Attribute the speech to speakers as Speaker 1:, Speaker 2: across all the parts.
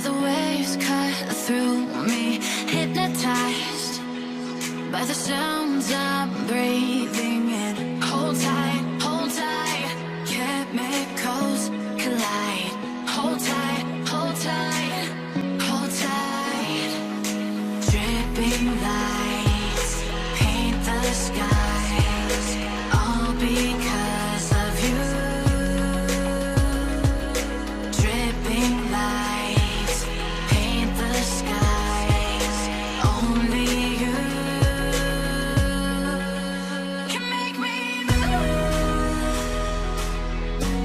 Speaker 1: where the waves cut through me, hypnotized by the sounds I'm breathing in. Hold tight, chemicals collide. Hold tight, hold tight, hold tight. Dripping lights paint the skies, all because of you. Dripping lights paint the skies, only you can make me move.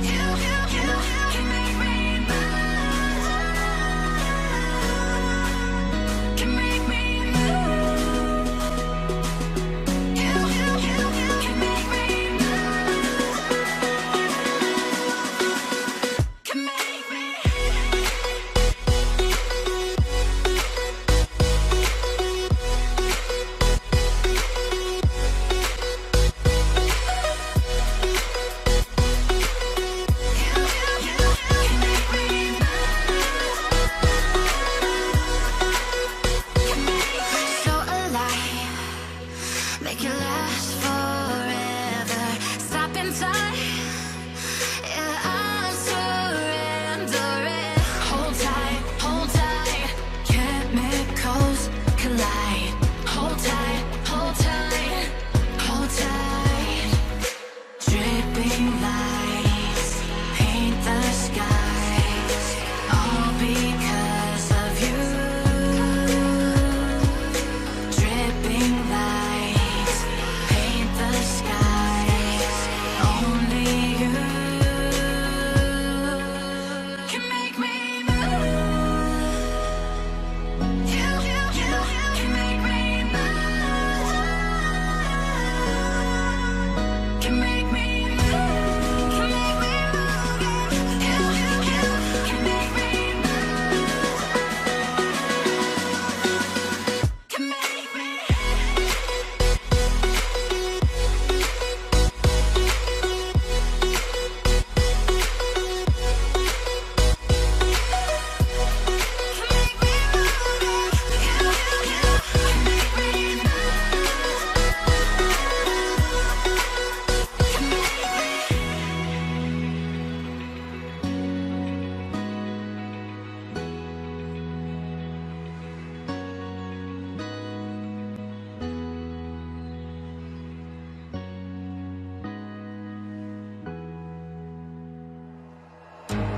Speaker 1: You can make me move. Can make me move. You can make me move. Can make me. So alive, make it last forever. Stop in time, yeah, I'm surrendering. Hold tight, chemicals collide. Hold tight, hold tight, hold tight. Dripping lights paint the skies, all because of you. Dripping lights paint the skies, only you can make me move. You can make me move. Can make me move. Can make me move. You can make me move. Can make me.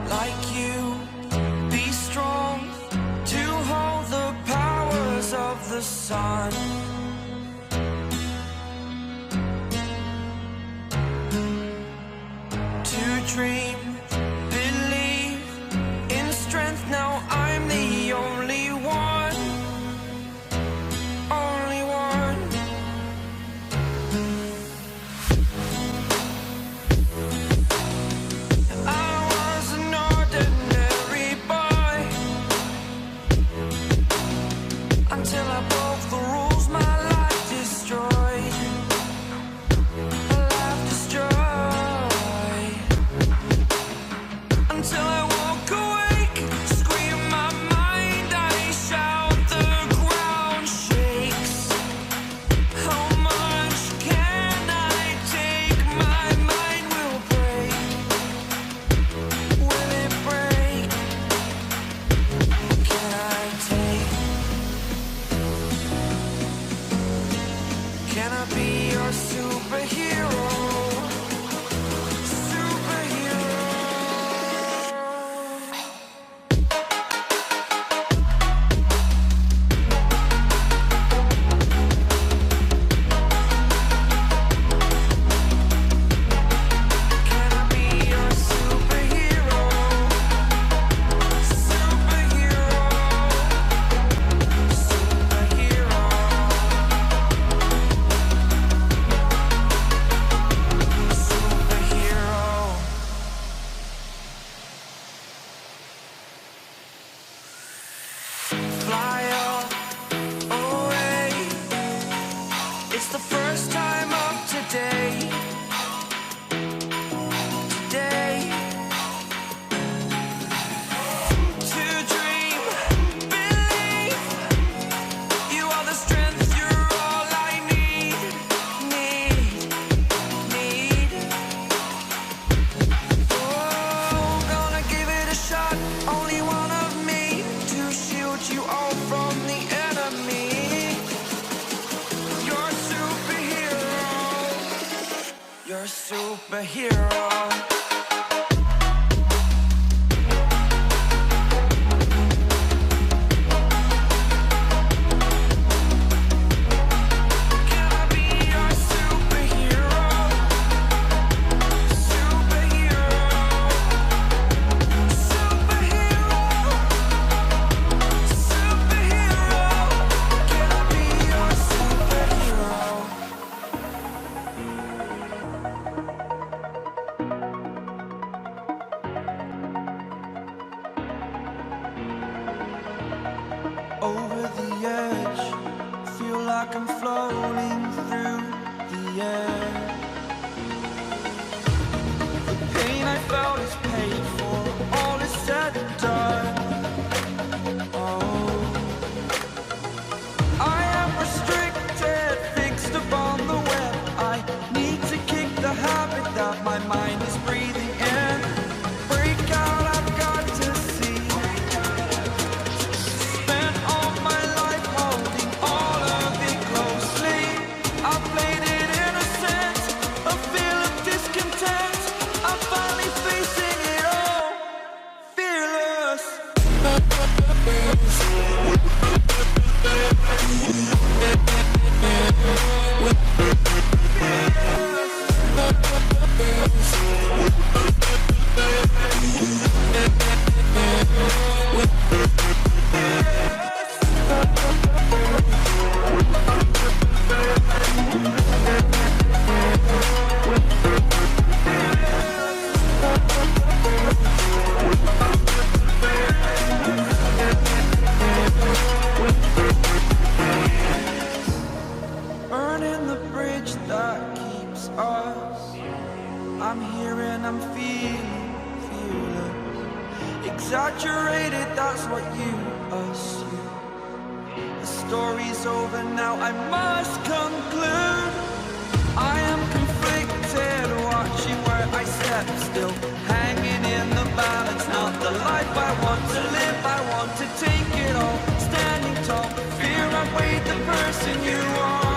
Speaker 2: Like you, be strong to hold the powers of the sun. To dream, believe in strength. Now I'm the only one, only one. I was an ordinary boy until I broke the rules. superhero. Over the edge, feel like I'm floating through the air. The pain I felt is paid for, all is said and done. Oh, I am restricted, fixed upon the web. I need to kick the habit that my mind is breathing in. Break out, I've got to see. I'm here and I'm feeling exaggerated, that's what you assume. The story's over now, I must conclude. I am conflicted, watching where I step still, hanging in the balance, not the life I want to live. I want to take it all, standing tall, fear I weighed the person you are.